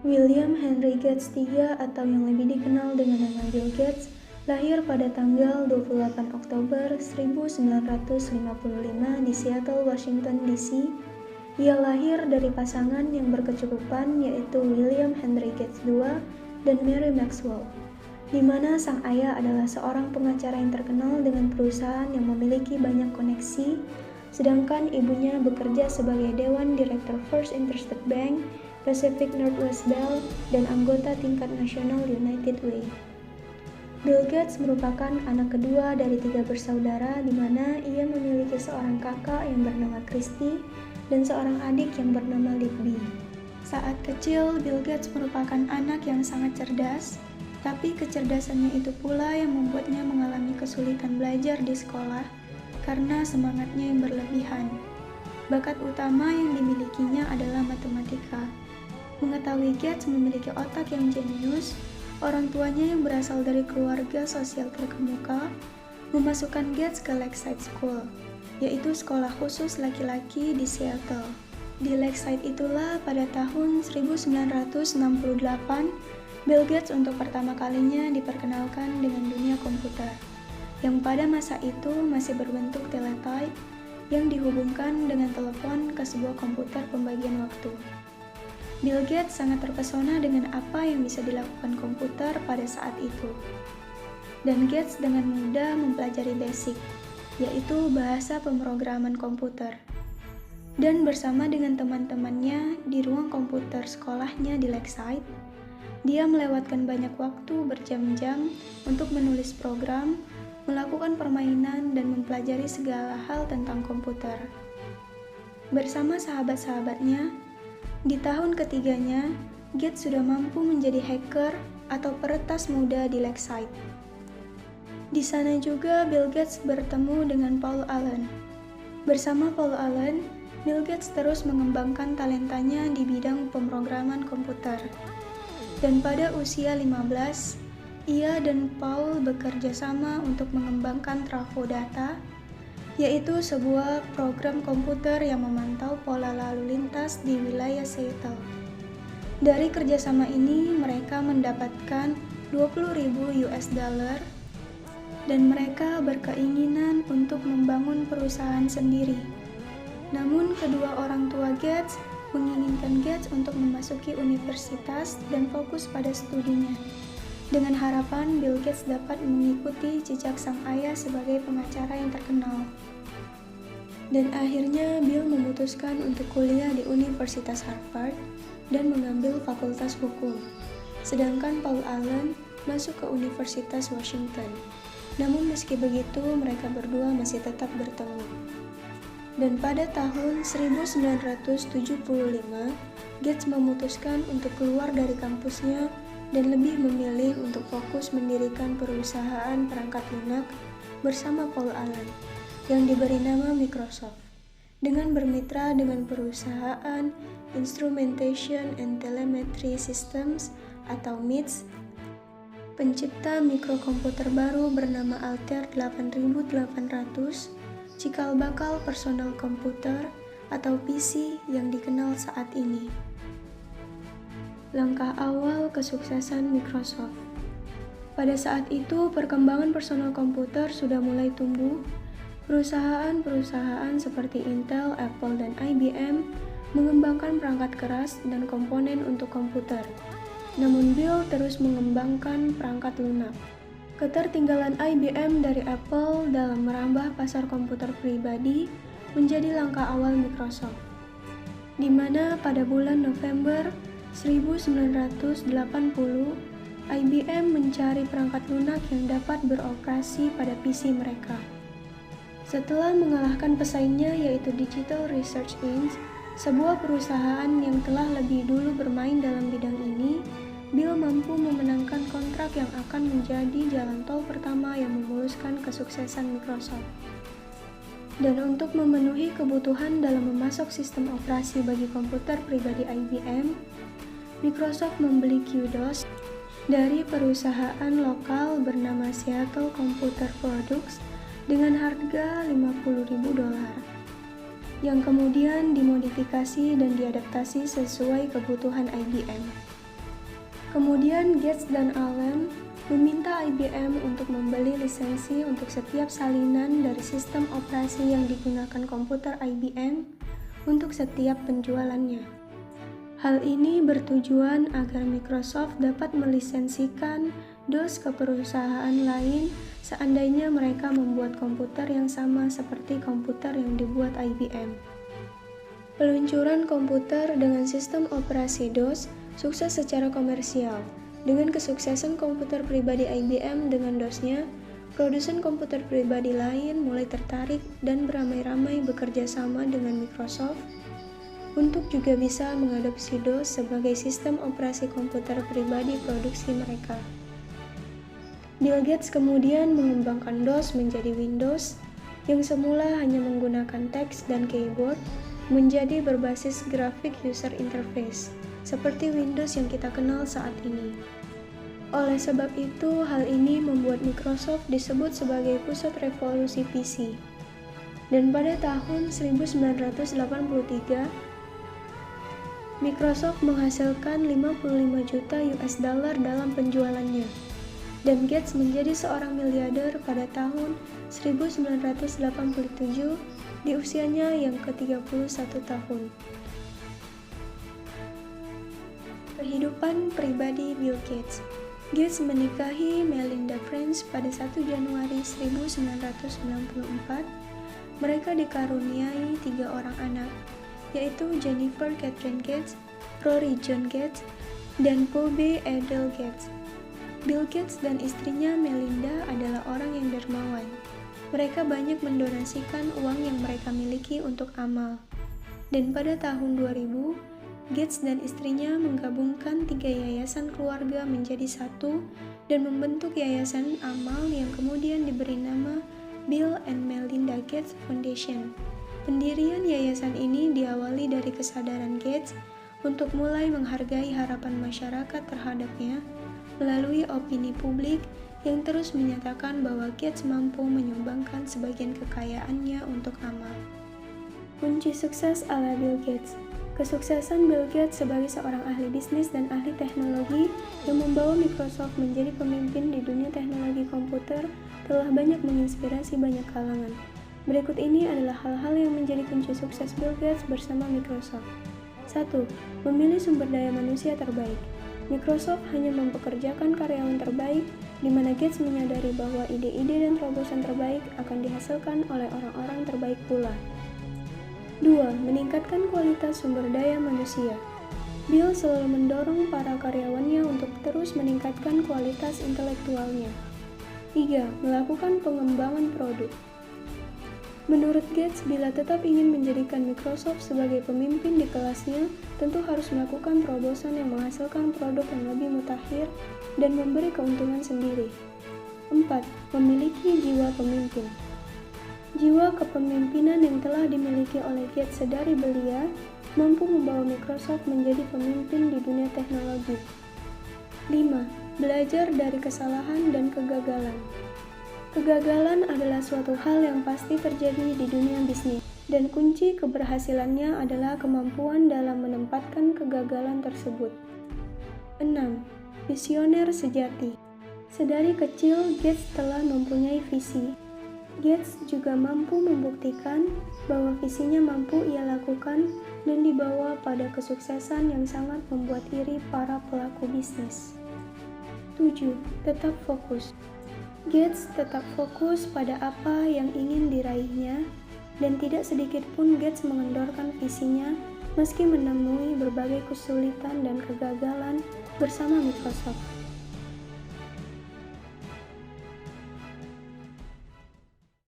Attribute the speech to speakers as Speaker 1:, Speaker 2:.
Speaker 1: William Henry Gates III atau yang lebih dikenal dengan nama Bill Gates lahir pada tanggal 28 Oktober 1955 di Seattle, Washington, D.C. Ia lahir dari pasangan yang berkecukupan yaitu William Henry Gates II dan Mary Maxwell, di mana sang ayah adalah seorang pengacara yang terkenal dengan perusahaan yang memiliki banyak koneksi, sedangkan ibunya bekerja sebagai Dewan Direktur First Interstate Bank, Pacific Northwest Bell, dan anggota tingkat nasional United Way. Bill Gates merupakan anak kedua dari 3 bersaudara, di mana ia memiliki seorang kakak yang bernama Christy dan seorang adik yang bernama Libby. Saat kecil, Bill Gates merupakan anak yang sangat cerdas, tapi kecerdasannya itu pula yang membuatnya mengalami kesulitan belajar di sekolah karena semangatnya yang berlebihan. Bakat utama yang dimilikinya adalah matematika. Mengetahui Gates memiliki otak yang jenius, orang tuanya yang berasal dari keluarga sosial terkemuka memasukkan Gates ke Lakeside School, yaitu sekolah khusus laki-laki di Seattle. Di Lakeside itulah pada tahun 1968, Bill Gates untuk pertama kalinya diperkenalkan dengan dunia komputer, yang pada masa itu masih berbentuk teletype yang dihubungkan dengan telepon ke sebuah komputer pembagian waktu. Bill Gates sangat terpesona dengan apa yang bisa dilakukan komputer pada saat itu. Dan Gates dengan mudah mempelajari basic, yaitu bahasa pemrograman komputer. Dan bersama dengan teman-temannya di ruang komputer sekolahnya di Lakeside, dia melewatkan banyak waktu berjam-jam untuk menulis program, melakukan permainan, dan mempelajari segala hal tentang komputer. Bersama sahabat-sahabatnya, di tahun ketiganya, Gates sudah mampu menjadi hacker atau peretas muda di Lakeside. Di sana juga Bill Gates bertemu dengan Paul Allen. Bersama Paul Allen, Bill Gates terus mengembangkan talentanya di bidang pemrograman komputer. Dan pada usia 15, ia dan Paul bekerja sama untuk mengembangkan Trafo Data, yaitu sebuah program komputer yang memantau pola lalu lintas di wilayah Seattle. Dari kerjasama ini, mereka mendapatkan $20.000 dan mereka berkeinginan untuk membangun perusahaan sendiri. Namun, kedua orang tua Gates menginginkan Gates untuk memasuki universitas dan fokus pada studinya, dengan harapan Bill Gates dapat mengikuti jejak sang ayah sebagai pengacara yang terkenal. Dan akhirnya Bill memutuskan untuk kuliah di Universitas Harvard dan mengambil fakultas hukum. Sedangkan Paul Allen masuk ke Universitas Washington. Namun meski begitu, mereka berdua masih tetap bertemu. Dan pada tahun 1975, Gates memutuskan untuk keluar dari kampusnya dan lebih memilih untuk fokus mendirikan perusahaan perangkat lunak bersama Paul Allen yang diberi nama Microsoft, dengan bermitra dengan perusahaan Instrumentation and Telemetry Systems atau MITS, pencipta mikrokomputer baru bernama Altair 8800, cikal bakal personal komputer atau PC yang dikenal saat ini. Langkah awal kesuksesan Microsoft. Pada saat itu, perkembangan personal komputer sudah mulai tumbuh. Perusahaan-perusahaan seperti Intel, Apple, dan IBM mengembangkan perangkat keras dan komponen untuk komputer. Namun Bill terus mengembangkan perangkat lunak. Ketertinggalan IBM dari Apple dalam merambah pasar komputer pribadi menjadi langkah awal Microsoft, di mana pada bulan November 1980, IBM mencari perangkat lunak yang dapat beroperasi pada PC mereka. Setelah mengalahkan pesaingnya yaitu Digital Research Inc., sebuah perusahaan yang telah lebih dulu bermain dalam bidang ini, Bill mampu memenangkan kontrak yang akan menjadi jalan tol pertama yang memuluskan kesuksesan Microsoft. Dan untuk memenuhi kebutuhan dalam memasok sistem operasi bagi komputer pribadi IBM, Microsoft membeli QDOS dari perusahaan lokal bernama Seattle Computer Products dengan harga $50.000, yang kemudian dimodifikasi dan diadaptasi sesuai kebutuhan IBM. Kemudian Gates dan Allen meminta IBM untuk membeli lisensi untuk setiap salinan dari sistem operasi yang digunakan komputer IBM untuk setiap penjualannya. Hal ini bertujuan agar Microsoft dapat melisensikan DOS ke perusahaan lain seandainya mereka membuat komputer yang sama seperti komputer yang dibuat IBM. Peluncuran komputer dengan sistem operasi DOS sukses secara komersial. Dengan kesuksesan komputer pribadi IBM dengan DOS-nya, produsen komputer pribadi lain mulai tertarik dan beramai-ramai bekerja sama dengan Microsoft untuk juga bisa mengadopsi DOS sebagai sistem operasi komputer pribadi produksi mereka. Bill Gates kemudian mengembangkan DOS menjadi Windows, yang semula hanya menggunakan teks dan keyboard, menjadi berbasis grafik user interface, seperti Windows yang kita kenal saat ini. Oleh sebab itu, hal ini membuat Microsoft disebut sebagai pusat revolusi PC. Dan pada tahun 1983, Microsoft menghasilkan 55 juta US dollar dalam penjualannya. Dan Gates menjadi seorang miliarder pada tahun 1987 di usianya yang ke-31 tahun. Kehidupan pribadi Bill Gates. Gates menikahi Melinda French pada 1 Januari 1964. Mereka dikaruniai 3 orang anak, yaitu Jennifer Catherine Gates, Rory John Gates, dan Phoebe Adele Gates. Bill Gates dan istrinya Melinda adalah orang yang dermawan. Mereka banyak mendonasikan uang yang mereka miliki untuk amal. Dan pada tahun 2000, Gates dan istrinya menggabungkan 3 yayasan keluarga menjadi satu dan membentuk yayasan amal yang kemudian diberi nama Bill and Melinda Gates Foundation. Pendirian yayasan ini diawali dari kesadaran Gates untuk mulai menghargai harapan masyarakat terhadapnya melalui opini publik yang terus menyatakan bahwa Gates mampu menyumbangkan sebagian kekayaannya untuk amal. Kunci sukses ala Bill Gates. Kesuksesan Bill Gates sebagai seorang ahli bisnis dan ahli teknologi yang membawa Microsoft menjadi pemimpin di dunia teknologi komputer telah banyak menginspirasi banyak kalangan. Berikut ini adalah hal-hal yang menjadi kunci sukses Bill Gates bersama Microsoft. 1. Memilih sumber daya manusia terbaik. Microsoft hanya mempekerjakan karyawan terbaik, di mana Gates menyadari bahwa ide-ide dan terobosan terbaik akan dihasilkan oleh orang-orang terbaik pula. 2. Meningkatkan kualitas sumber daya manusia. Bill selalu mendorong para karyawannya untuk terus meningkatkan kualitas intelektualnya. 3. Melakukan pengembangan produk. Menurut Gates, bila tetap ingin menjadikan Microsoft sebagai pemimpin di kelasnya, tentu harus melakukan terobosan yang menghasilkan produk yang lebih mutakhir dan memberi keuntungan sendiri. 4. Memiliki jiwa pemimpin. Jiwa kepemimpinan yang telah dimiliki oleh Gates sedari belia mampu membawa Microsoft menjadi pemimpin di dunia teknologi. 5. Belajar dari kesalahan dan kegagalan. Kegagalan adalah suatu hal yang pasti terjadi di dunia bisnis, dan kunci keberhasilannya adalah kemampuan dalam menempatkan kegagalan tersebut. 6. Visioner sejati. Sedari kecil, Gates telah mempunyai visi. Gates juga mampu membuktikan bahwa visinya mampu ia lakukan dan dibawa pada kesuksesan yang sangat membuat iri para pelaku bisnis. 7. Tetap fokus. Gates tetap fokus pada apa yang ingin diraihnya, dan tidak sedikit pun Gates mengendorkan visinya meski menemui berbagai kesulitan dan kegagalan bersama Microsoft.